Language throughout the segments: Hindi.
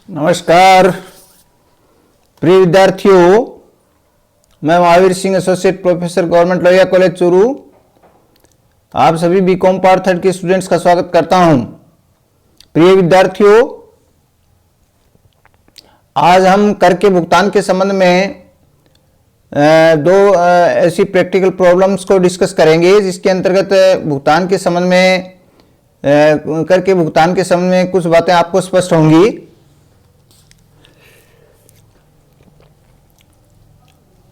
नमस्कार प्रिय विद्यार्थियों, मैं Mahavir Singh, associate professor, government Lohia college Churu, आप सभी बीकॉम पार्ट थर्ड के स्टूडेंट्स का स्वागत करता हूं। प्रिय विद्यार्थियों, आज हम कर के भुगतान के संबंध में दो ऐसी प्रैक्टिकल प्रॉब्लम्स को डिस्कस करेंगे, जिसके अंतर्गत भुगतान के संबंध में कर के भुगतान के संबंध में कुछ बातें आपको स्पष्ट होंगी।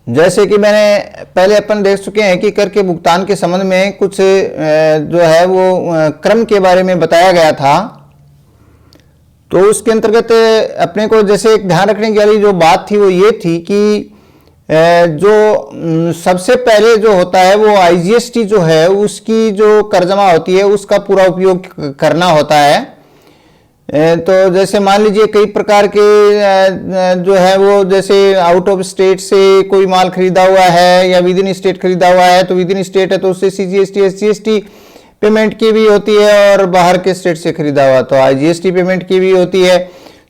जैसे कि मैंने पहले अपन देख चुके हैं कि कर के भुगतान के संबंध में कुछ जो है वो क्रम के बारे में बताया गया था। तो उसके अंतर्गत अपने को जैसे एक ध्यान रखने वाली जो बात थी वो ये थी कि जो सबसे पहले जो होता है वो आईजीएसटी जो है उसकी जो कर जमा होती है उसका पूरा उपयोग करना होता है। तो जैसे मान लीजिए कई प्रकार के जो है वो जैसे आउट ऑफ स्टेट से कोई माल खरीदा हुआ है या विद इन स्टेट खरीदा हुआ है, तो विद इन स्टेट है तो उससे सीजीएसटी एसजीएसटी पेमेंट की भी होती है, और बाहर के स्टेट से खरीदा हुआ तो आईजीएसटी पेमेंट की भी होती है।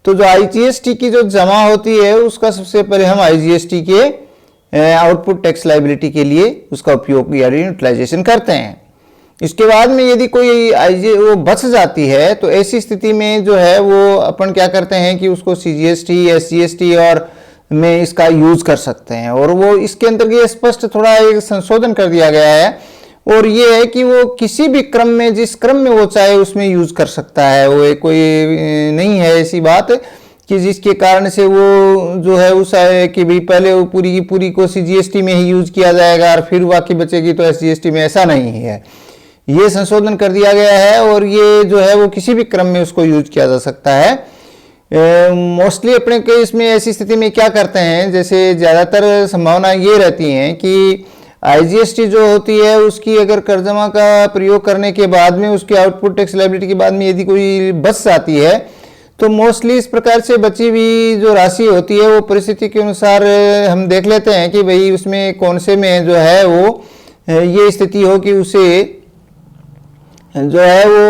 तो जो आईजीएसटी की जो जमा होती है उसका सबसे पहले हम आईजीएसटी के आउटपुट टैक्स लायबिलिटी के लिए उसका उपयोग या यूटिलाइजेशन करते हैं। इसके बाद में यदि कोई वो बच जाती है तो ऐसी स्थिति में जो है वो अपन क्या करते हैं कि उसको सीजीएसटी एसजीएसटी और में इसका यूज कर सकते हैं। और वो इसके अंतर्गत स्पष्ट थोड़ा एक संशोधन कर दिया गया है, और ये है कि वो किसी भी क्रम में, जिस क्रम में वो चाहे उसमें यूज कर सकता है। वो कोई नहीं है ऐसी बात कि जिसके कारण से वो जो है उस कि भाई पहले वो पूरी की पूरी को सीजीएसटी में ही यूज किया जाएगा और फिर बाकी बचेगी तो एसजीएसटी में, ऐसा नहीं है। ये संशोधन कर दिया गया है और ये जो है वो किसी भी क्रम में उसको यूज किया जा सकता है। मोस्टली अपने केस में ऐसी स्थिति में क्या करते हैं, जैसे ज़्यादातर संभावना ये रहती है कि आईजीएसटी जो होती है उसकी अगर कर जमा का प्रयोग करने के बाद में उसकी आउटपुट टैक्स लायबिलिटी के बाद में यदि कोई बच जाती है तो मोस्टली इस प्रकार से बची हुई जो राशि होती है वो परिस्थिति के अनुसार हम देख लेते हैं कि भाई उसमें कौन से में जो है वो ये स्थिति हो कि उसे जो है वो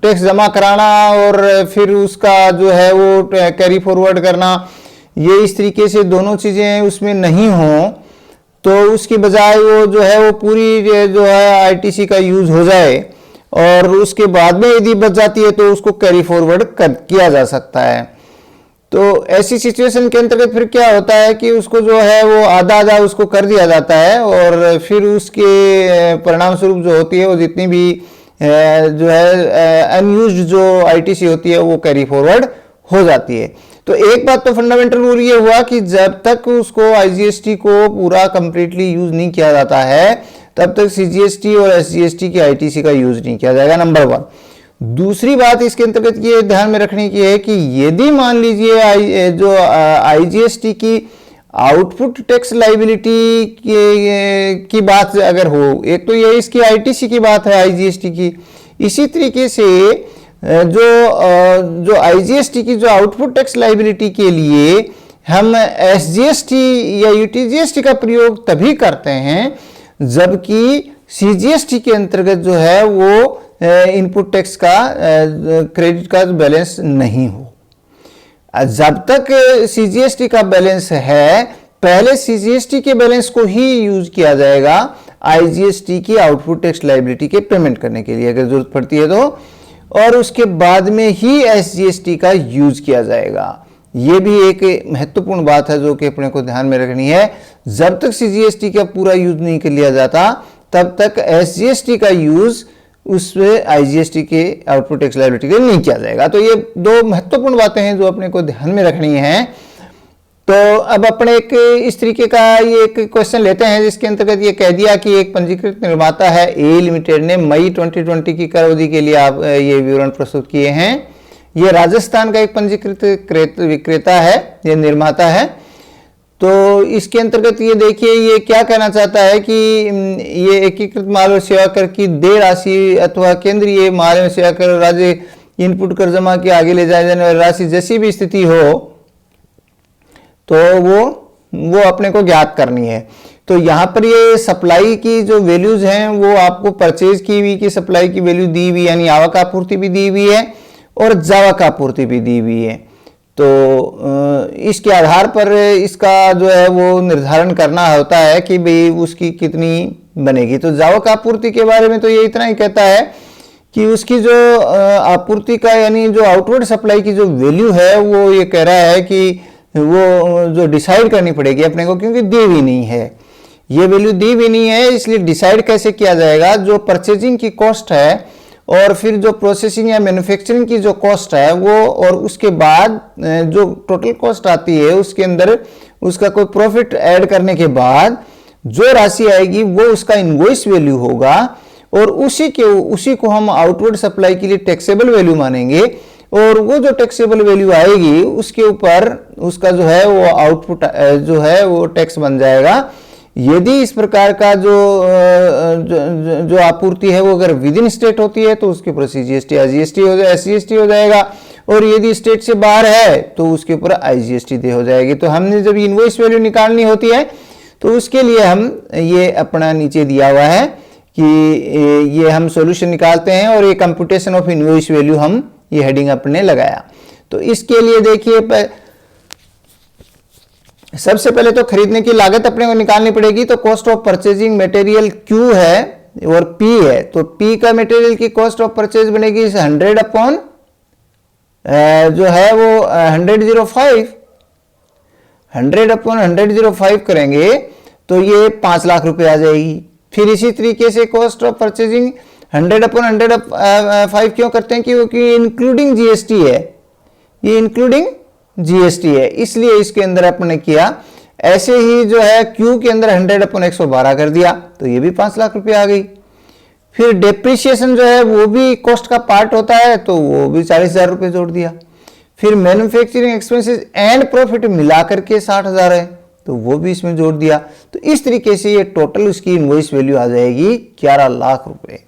टैक्स जमा कराना और फिर उसका जो है वो कैरी फॉरवर्ड करना, ये इस तरीके से दोनों चीज़ें उसमें नहीं हों तो उसकी बजाय वो जो है वो पूरी जो है आईटीसी का यूज़ हो जाए और उसके बाद में यदि बच जाती है तो उसको कैरी फॉरवर्ड किया जा सकता है। तो ऐसी सिचुएशन के अंतर्गत फिर क्या होता है कि उसको जो है वो आधा आधा उसको कर दिया जाता है और फिर उसके परिणाम स्वरूप जो होती है वो जितनी भी जो है अनयूज्ड जो आईटीसी होती है वो कैरी फॉरवर्ड हो जाती है। तो एक बात तो फंडामेंटल रूल ये हुआ कि जब तक उसको आईजीएसटी को पूरा कंप्लीटली यूज नहीं किया जाता है तब तक सीजीएसटी और एसजीएसटी की आईटीसी का यूज नहीं किया जाएगा, नंबर वन। दूसरी बात इसके अंतर्गत ये ध्यान में रखने की है कि यदि मान लीजिए जो आईजीएसटी की आउटपुट टैक्स लायबिलिटी की बात अगर हो, एक तो ये इसकी आईटीसी की बात है आईजीएसटी की, इसी तरीके से जो आईजीएसटी की जो आउटपुट टैक्स लायबिलिटी के लिए हम एसजीएसटी या यूटीजीएसटी का प्रयोग तभी करते हैं जबकि सीजीएसटी के अंतर्गत जो है वो इनपुट टैक्स का क्रेडिट का बैलेंस नहीं हो। जब तक सीजीएसटी का बैलेंस है पहले सीजीएसटी के बैलेंस को ही यूज किया जाएगा आईजीएसटी की आउटपुट टैक्स लायबिलिटी के पेमेंट करने के लिए अगर जरूरत पड़ती है तो, और उसके बाद में ही एसजीएसटी का यूज किया जाएगा। ये भी एक महत्वपूर्ण बात है जो कि अपने को ध्यान में रखनी है। जब तक सीजीएसटी का पूरा यूज नहीं कर लिया जाता तब तक एसजीएसटी का यूज उसमें आईजीएसटी के आउटपुट टैक्स लायबिलिटी के लिए नहीं किया जाएगा। तो ये दो महत्वपूर्ण बातें हैं जो अपने को ध्यान में रखनी है। तो अब अपने एक इस तरीके का ये एक क्वेश्चन लेते हैं जिसके अंतर्गत ये कह दिया कि एक पंजीकृत निर्माता है ए लिमिटेड ने मई 2020 की कर अवधि के लिए आप ये विवरण प्रस्तुत किए हैं। ये राजस्थान का एक पंजीकृत विक्रेता है, ये निर्माता है। तो इसके अंतर्गत ये देखिए ये क्या कहना चाहता है कि ये एकीकृत माल और सेवा कर की देय राशि अथवा केंद्रीय माल और सेवा कर राज्य इनपुट कर जमा के आगे ले जाए जाने वाली राशि जैसी भी स्थिति हो तो वो अपने को ज्ञात करनी है। तो यहाँ पर ये सप्लाई की जो वैल्यूज हैं वो आपको परचेज की हुई की सप्लाई की वैल्यू दी हुई यानी आवक आपूर्ति भी दी हुई है और जावा का आपूर्ति भी दी हुई है। तो इसके आधार पर इसका जो है वो निर्धारण करना होता है कि भाई उसकी कितनी बनेगी। तो जावा का आपूर्ति के बारे में तो ये इतना ही कहता है कि उसकी जो आपूर्ति का यानी जो आउटवर्ड सप्लाई की जो वैल्यू है वो ये कह रहा है कि वो जो डिसाइड करनी पड़ेगी अपने को, क्योंकि दी हुई नहीं है, ये वैल्यू दी हुई नहीं है। इसलिए डिसाइड कैसे किया जाएगा, जो परचेजिंग की कॉस्ट है और फिर जो प्रोसेसिंग या मैन्युफैक्चरिंग की जो कॉस्ट है वो, और उसके बाद जो टोटल कॉस्ट आती है उसके अंदर उसका कोई प्रॉफिट ऐड करने के बाद जो राशि आएगी वो उसका इनवॉइस वैल्यू होगा, और उसी को हम आउटवर्ड सप्लाई के लिए टैक्सेबल वैल्यू मानेंगे, और वो जो टैक्सेबल वैल्यू आएगी उसके ऊपर उसका जो है वो आउटपुट जो है वो टैक्स बन जाएगा। यदि इस प्रकार का जो आपूर्ति है वो अगर विद इन स्टेट होती है तो उसके ऊपर सीजीएसटी आईजीएसटी हो जाएगा, एसजीएसटी हो जाएगा, और यदि स्टेट से बाहर है तो उसके ऊपर आईजीएसटी दे हो जाएगी। तो हमने जब इनवॉइस वैल्यू निकालनी होती है तो उसके लिए हम ये अपना नीचे दिया हुआ है कि ये हम सॉल्यूशन निकालते हैं, और ये कंप्यूटेशन ऑफ इनवॉइस वैल्यू हम ये हेडिंग अपने लगाया। तो इसके लिए देखिए सबसे पहले तो खरीदने की लागत अपने को निकालनी पड़ेगी। तो cost of purchasing material Q है और P है, तो P का मटेरियल की कॉस्ट ऑफ परचेज बनेगी 100 अपॉन जो है वो 100 अपॉन 105 करेंगे तो ये 5 लाख रुपए आ जाएगी। फिर इसी तरीके से कॉस्ट ऑफ परचेजिंग 100 अपॉन 105 क्यों करते हैं, क्योंकि इंक्लूडिंग जीएसटी है, ये इंक्लूडिंग जीएसटी है, इसलिए इसके अंदर अपने किया। ऐसे ही जो है क्यू के अंदर 100 अपॉन 112 कर दिया तो ये भी 5 लाख रुपए आ गई। फिर डेप्रिसिएशन जो है वो भी कॉस्ट का पार्ट होता है तो वो भी 40,000 रुपए जोड़ दिया। फिर मैन्युफैक्चरिंग एक्सपेंसेस एंड प्रॉफिट मिला करके 60,000 है तो वो भी इसमें जोड़ दिया। तो इस तरीके से ये टोटल उसकी इनवॉइस वैल्यू आ जाएगी 11 लाख रुपए।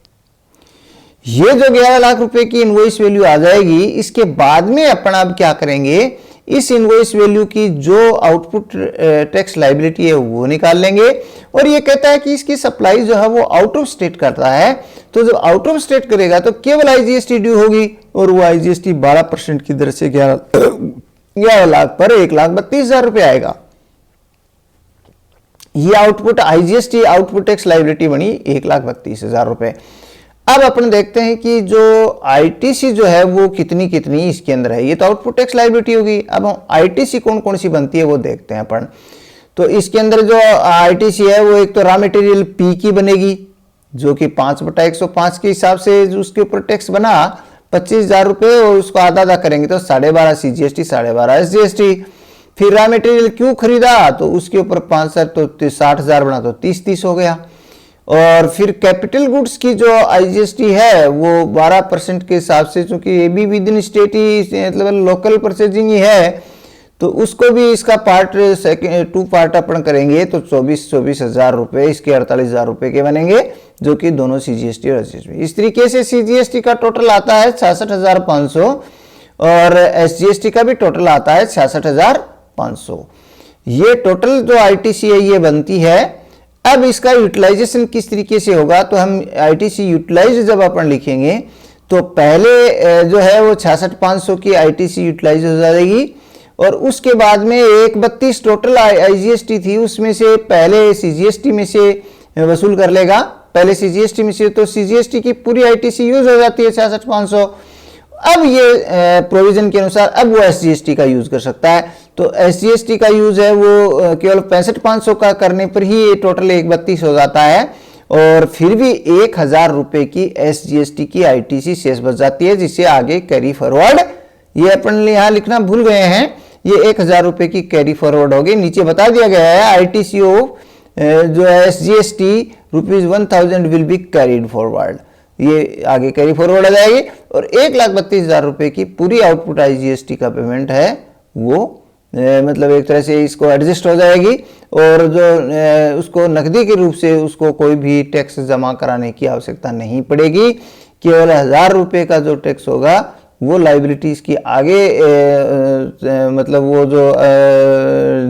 ये जो 11 लाख रुपए की इनवॉइस वैल्यू आ जाएगी, इसके बाद में अपन अब क्या करेंगे, इस इनवॉइस वैल्यू की जो आउटपुट टैक्स लायबिलिटी है वो निकाल लेंगे। और ये कहता है कि इसकी सप्लाई जो है वो आउट ऑफ स्टेट करता है, तो जब आउट ऑफ स्टेट करेगा तो केवल आईजीएसटी ड्यू होगी, और वो आईजीएसटी 12% की दर से 11 लाख पर 1,32,000 रुपए आएगा। ये output IGST output tax liability बनी 1,32,000 रुपए। अब अपन देखते हैं कि जो आईटीसी जो है वो कितनी कितनी इसके अंदर है, ये तो आउटपुट टैक्स लायबिलिटी होगी। अब हम आईटीसी कौन कौन सी बनती है वो देखते हैं अपन। तो इसके अंदर जो आईटीसी है वो एक तो रॉ मटेरियल पी की बनेगी जो कि 5/105 के हिसाब से उसके ऊपर टैक्स बना 25,000 रुपए, और उसको आधा आधा करेंगे तो 12.5 सीजीएसटी 12.5 एसजीएसटी। फिर रॉ मटेरियल क्यों खरीदा तो उसके ऊपर 5 तो 60,000 बना तो 30 हो गया। और फिर कैपिटल गुड्स की जो आईजीएसटी है वो 12% के हिसाब से, चूंकि ये भी विद इन स्टेट ही मतलब लोकल परचेजिंग ही है, तो उसको भी इसका पार्ट 2 पार्ट अपन करेंगे तो 24,000 रुपए इसके 48,000 रुपए के बनेंगे, जो कि दोनों सीजीएसटी और एसजीएसटी। इस तरीके से सीजीएसटी का टोटल आता है 66,500 और एसजीएसटी का भी टोटल आता है 66,500। ये टोटल जो आईटीसी है ये बनती है। अब इसका यूटिलाइजेशन किस तरीके से होगा, तो हम आईटीसी यूटिलाइज जब अपन लिखेंगे तो पहले जो है वो 66,500 की आईटीसी यूटिलाइज हो जाएगी, और उसके बाद में 1,32 टोटल आईजीएसटी थी, उसमें से पहले सीजीएसटी में से वसूल कर लेगा, पहले सीजीएसटी में से, तो सीजीएसटी की पूरी आईटीसी यूज हो जाती है 66,500। अब ये प्रोविजन के अनुसार अब वो एसजीएसटी का यूज कर सकता है, तो एसजीएसटी का यूज है वो केवल 65,500 का करने पर ही ये टोटल 1,32 हो जाता है, और फिर भी 1,000 रुपए की एसजीएसटी की आईटीसी शेष बच जाती है, जिससे आगे कैरी फॉरवर्ड, ये अपन यहाँ लिखना भूल गए हैं, ये 1,000 रुपए की कैरी फॉरवर्ड होगी। नीचे बता दिया गया है आईटीसी जो है SGST ₹1,000 will be carried forward, ये आगे कैरी फॉरवर्ड आ जाएगी, और 1,32,000 रुपए की पूरी आउटपुट आईजीएसटी का पेमेंट है वो मतलब एक तरह से इसको एडजस्ट हो जाएगी, और जो उसको नकदी के रूप से उसको कोई भी टैक्स जमा कराने की आवश्यकता नहीं पड़ेगी। केवल 1,000 रुपए का जो टैक्स होगा वो लाइबिलिटीज की आगे मतलब वो जो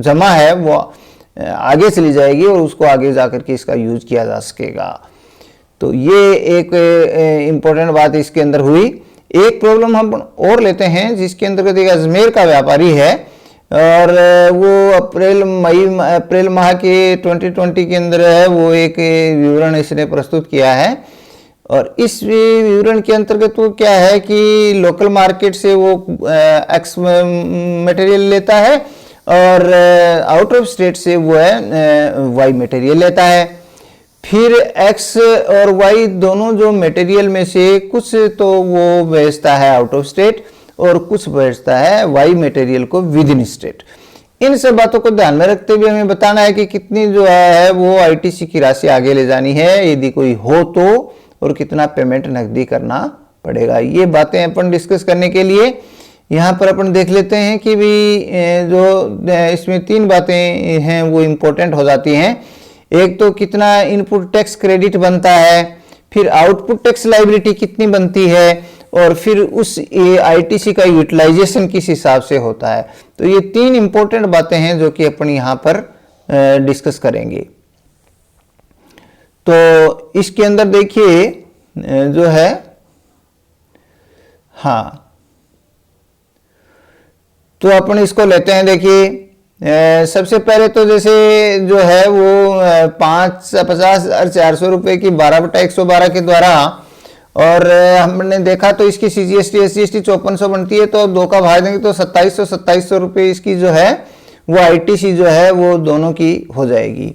जमा है वो आगे चली जाएगी, और उसको आगे जाकर के इसका यूज किया जा सकेगा। तो ये एक इम्पोर्टेंट बात इसके अंदर हुई। एक प्रॉब्लम हम और लेते हैं जिसके अंतर्गत एक अजमेर का व्यापारी है और वो अप्रैल माह के 2020 के अंदर है वो एक विवरण इसने प्रस्तुत किया है। और इस विवरण के अंतर्गत वो क्या है कि लोकल मार्केट से वो एक्स मटेरियल लेता है और आउट ऑफ स्टेट से वो है वाई मटेरियल लेता है। फिर एक्स और वाई दोनों जो मटेरियल में से कुछ तो वो बेचता है आउट ऑफ स्टेट और कुछ बेचता है वाई मटेरियल को विद इन स्टेट। इन सब बातों को ध्यान में रखते हुए हमें बताना है कि कितनी जो है वो आईटीसी की राशि आगे ले जानी है यदि कोई हो तो, और कितना पेमेंट नकदी करना पड़ेगा। ये बातें अपन डिस्कस करने के लिए यहाँ पर अपन देख लेते हैं कि भी जो इसमें तीन बातें हैं वो इम्पोर्टेंट हो जाती हैं। एक तो कितना इनपुट टैक्स क्रेडिट बनता है, फिर आउटपुट टैक्स लायबिलिटी कितनी बनती है, और फिर उस आईटीसी का यूटिलाइजेशन किस हिसाब से होता है। तो ये तीन इंपॉर्टेंट बातें हैं जो कि अपन यहाँ पर डिस्कस करेंगे। तो इसके अंदर देखिए जो है, हाँ, तो अपन इसको लेते हैं। देखिए सबसे पहले तो जैसे जो है वो 50,400 रुपए की 12/112 के द्वारा, और हमने देखा तो इसकी सीजीएसटी एसजीएसटी 5400 बनती है, तो 2 का भाग देंगे तो 2700 रुपए इसकी जो है वो आईटीसी जो है वो दोनों की हो जाएगी।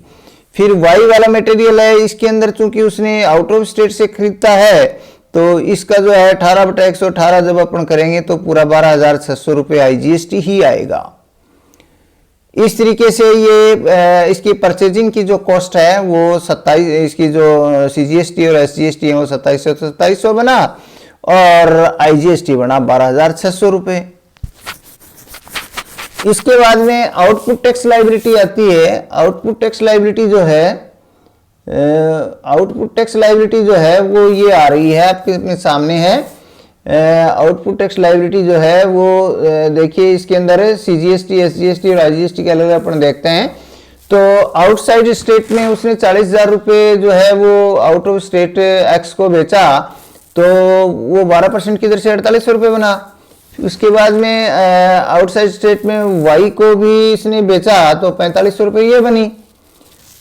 फिर वाई वाला मटेरियल है, इसके अंदर चूंकि उसने आउट ऑफ स्टेट से खरीदता है तो इसका जो है 18/118 जब अपन करेंगे तो पूरा 12,600 रुपये आईजीएसटी ही आएगा। इस तरीके से ये इसकी परचेजिंग की जो कॉस्ट है वो 27, इसकी जो सीजीएसटी और एसजीएसटी है वो 2700 बना और आईजीएसटी बना 12,600 रुपये। इसके बाद में आउटपुट टैक्स लायबिलिटी आती है। आउटपुट टैक्स लायबिलिटी जो है वो ये आ रही है आपके अपने सामने है। आउटपुट टैक्स लायबिलिटी जो है वो देखिए इसके अंदर है सीजीएसटी एसजीएसटी और आईजीएसटी के अलग अपन देखते हैं। तो आउटसाइड स्टेट में उसने 40,000 रुपये जो है वो आउट ऑफ स्टेट एक्स को बेचा तो वो 12% की दर से 4800 रुपये बना। उसके बाद में आउटसाइड स्टेट में वाई को भी इसने बेचा तो 4500 रुपये ये बनी,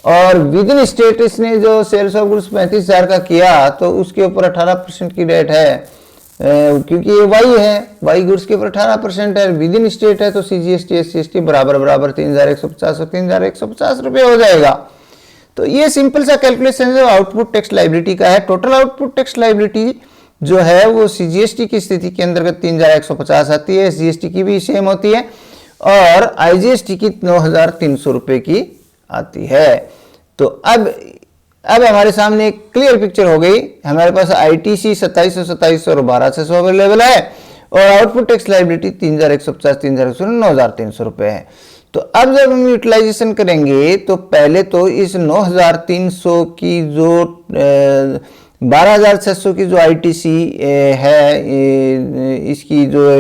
और विद इन स्टेट इसने जो सेल्स ऑफ गुड्स 35,000 का किया तो उसके ऊपर 18% की रेट है, क्योंकि ये वाई है, वाई गुड्स के ऊपर 18% है, विद इन स्टेट है तो सीजीएसटी एसजीएसटी बराबर 3,150 और 3,150 रुपये हो जाएगा। तो ये सिंपल सा कैलकुलेशन जो आउटपुट टैक्स लायबिलिटी का है। टोटल आउटपुट टैक्स लायबिलिटी जो है वो सीजीएसटी की स्थिति के अंतर्गत 3,150 आती है, एसजीएसटी की भी सेम होती है, और आईजीएसटी की 9,300 रुपये की आती है। तो अब हमारे सामने एक क्लियर पिक्चर हो गई। हमारे पास आईटीसी 2700 और 12,600 अवेलेबल है, और आउटपुट टैक्स लायबिलिटी 3,150, 3,150, 9,300 रुपये है। तो अब जब हम यूटिलाइजेशन करेंगे तो पहले तो इस 9,300 की जो 12,600 की जो आईटीसी है, इसकी जो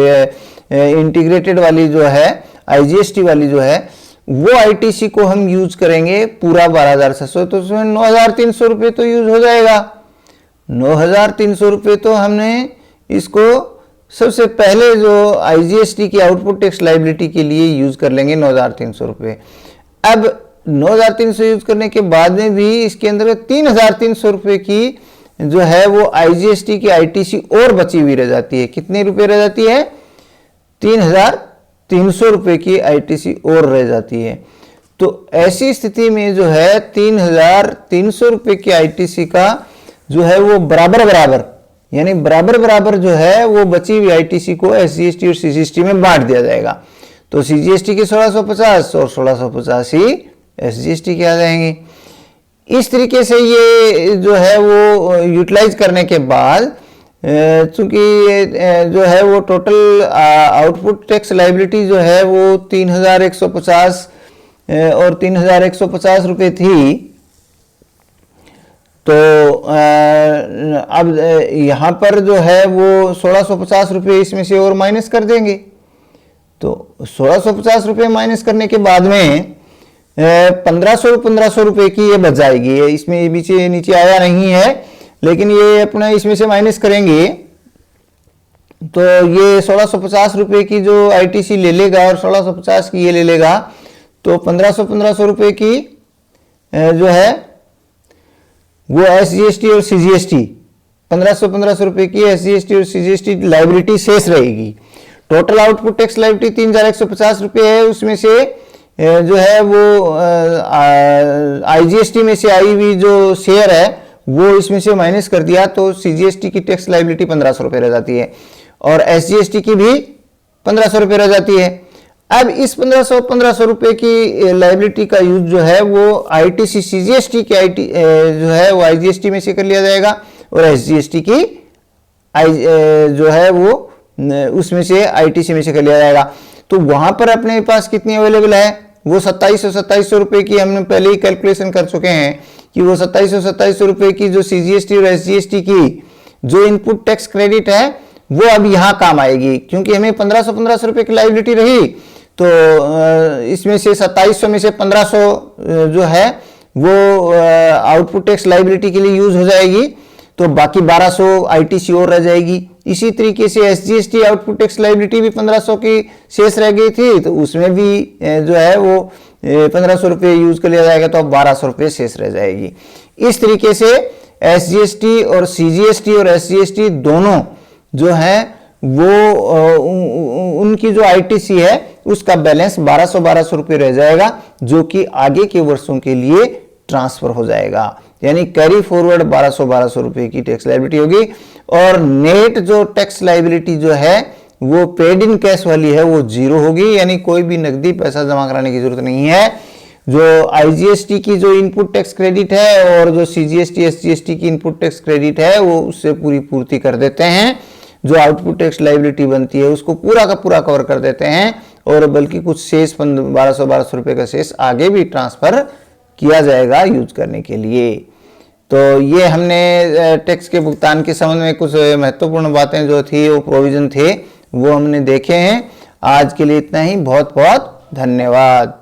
इंटीग्रेटेड वाली जो है आईजीएसटी वाली जो है वो आईटीसी को हम यूज करेंगे पूरा 12,600, तो उसमें 9,300 रुपये तो यूज हो जाएगा। 9,300 रुपये तो हमने इसको सबसे पहले जो आईजीएसटी की आउटपुट टैक्स लायबिलिटी के लिए यूज कर लेंगे 9,300 रुपये। अब 9,300 यूज करने के बाद में भी इसके अंदर 3,300 रुपये की जो है वो आईजीएसटी की आईटीसी और बची हुई रह जाती है। कितने रुपए रह जाती है? 3,300 रुपए की आईटीसी और रह जाती है। तो ऐसी स्थिति में जो है 3,300 रुपए की आईटीसी का जो है वो बराबर यानी बराबर जो है वो बची हुई आईटीसी को एसजीएसटी और सीजीएसटी में बांट दिया जाएगा। तो सीजीएसटी के 1650 और 1650 ही एसजीएसटी के आ जाएंगे। इस तरीके से ये जो है वो यूटिलाइज करने के बाद चूंकि जो है वो टोटल आउटपुट टैक्स लायबिलिटी जो है वो 3,150 और 3,150 रुपये थी। तो अब यहाँ पर जो है वो 1650 रुपये इसमें से और माइनस कर देंगे। तो 1650 रुपये माइनस करने के बाद में 1500 रुपये की ये बच जाएगी। इसमें ये नीचे आया नहीं है, लेकिन ये अपना इसमें से माइनस करेंगे तो ये 1650 रुपये की जो ITC ले लेगा और 1650 की ये ले लेगा, तो 1500 रुपये की जो है वो SGST और CGST, 1500 रुपये की SGST और CGST लाइबिलिटी शेष रहेगी। टोटल आउटपुट टैक्स लाइबिलिटी 3150 रुपये है, उसमें से जो है वो IGST में से आई हुई जो शेयर है वो इसमें से माइनस कर दिया, तो CGST की टैक्स लाइबिलिटी 1500 रुपये रह जाती है और SGST की भी 1500 रुपये रह जाती है। अब इस 1500 रुपये की लाइबिलिटी का यूज जो है वो ITC CGST के जो है वो IGST में से कर लिया जाएगा और SGST की जो है वो उसमें से ITC में से कर लिया जाएगा। तो वहां पर अपने पास कितनी अवेलेबल है, वो 2700 रुपये की हमने पहले ही कैलकुलेशन कर चुके हैं कि वो 2700 रुपये की जो CGST और SGST की जो इनपुट टैक्स क्रेडिट है वो अब यहाँ काम आएगी, क्योंकि हमें 1500 रुपये की लाइबिलिटी रही, तो इसमें से 2700 में से 1500 जो है वो आउटपुट टैक्स लाइबिलिटी के लिए यूज हो जाएगी, तो बाकी 1200 ITC और रह जाएगी। इसी तरीके से SGST आउटपुट टैक्स लाइबिलिटी भी 1500 की शेष रह गई थी, तो उसमें भी जो है वो 1500 रुपये यूज कर लिया जाएगा, तो अब 1200 रुपये शेष रह जाएगी। इस तरीके से SGST और CGST और SGST दोनों जो है वो उनकी जो ITC है उसका बैलेंस 1200 रुपये रह जाएगा, जो कि आगे के वर्षों के लिए ट्रांसफर हो जाएगा, यानी कैरी फॉरवर्ड 1200 रुपये की टैक्स लाइबिलिटी होगी। और नेट जो टैक्स लाइबिलिटी जो है वो पेड इन कैश वाली है वो जीरो होगी, यानी कोई भी नकदी पैसा जमा कराने की जरूरत नहीं है। जो IGST की जो इनपुट टैक्स क्रेडिट है और जो CGST SGST की इनपुट टैक्स क्रेडिट है वो उससे पूरी पूर्ति कर देते हैं, जो आउटपुट टैक्स लाइबिलिटी बनती है उसको पूरा का पूरा कवर कर देते हैं, और बल्कि कुछ शेष 1200 रुपये का शेष आगे भी ट्रांसफर किया जाएगा यूज करने के लिए। तो ये हमने टैक्स के भुगतान के संबंध में कुछ महत्वपूर्ण बातें जो थी वो प्रोविजन थे वो हमने देखे हैं। आज के लिए इतना ही, बहुत बहुत धन्यवाद।